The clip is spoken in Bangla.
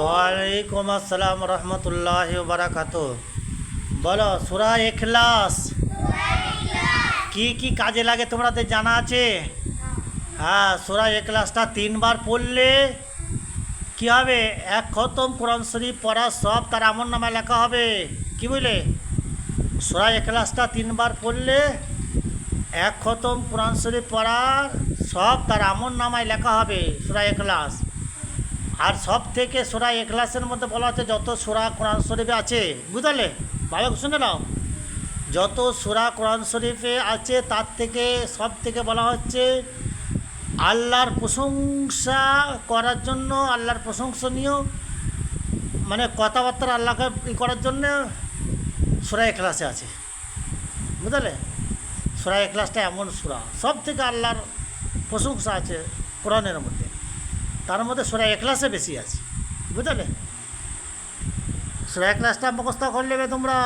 ওয়ালাইকুম আসসালাম রহমতুল্লাহ বারাকাতু। বলো সূরা ইখলাস কি কি কাজে লাগে তোমাদের জানা আছে? হ্যাঁ, সূরা ইখলাসটা 3 বার পড়লে কি হবে? এক খতম কোরআন শরীফ পড়া সব তার আমলনামায় লেখা হবে। কি বুঝলে? সূরা ইখলাসটা 3 বার পড়লে এক খতম কোরআন শরীফ পড়ার সব তার আমলনামায় লেখা হবে। সূরা ইখলাস আর সব থেকে সূরা ইখলাসের মধ্যে বলা হচ্ছে যত সূরা কোরআন শরীফে আছে, বুঝলে? ভালো শুনে নাও, যত সূরা কোরআন শরীফে আছে তার থেকে সব থেকে বলা হচ্ছে আল্লাহর প্রশংসা করার জন্য, আল্লাহর প্রশংসনীয় মানে কথাবার্তা আল্লাহকে করার জন্য সূরা ইখলাসে আছে, বুঝলে? সূরা ইখলাসটা এমন সূরা সব থেকে আল্লাহর প্রশংসা আছে কোরআনের মধ্যে, তার মধ্যে সূরা ইখলাসে বেশি আছে, বুঝলে? সূরা ইখলাসটা মুখস্থ করে নেবে তোমরা।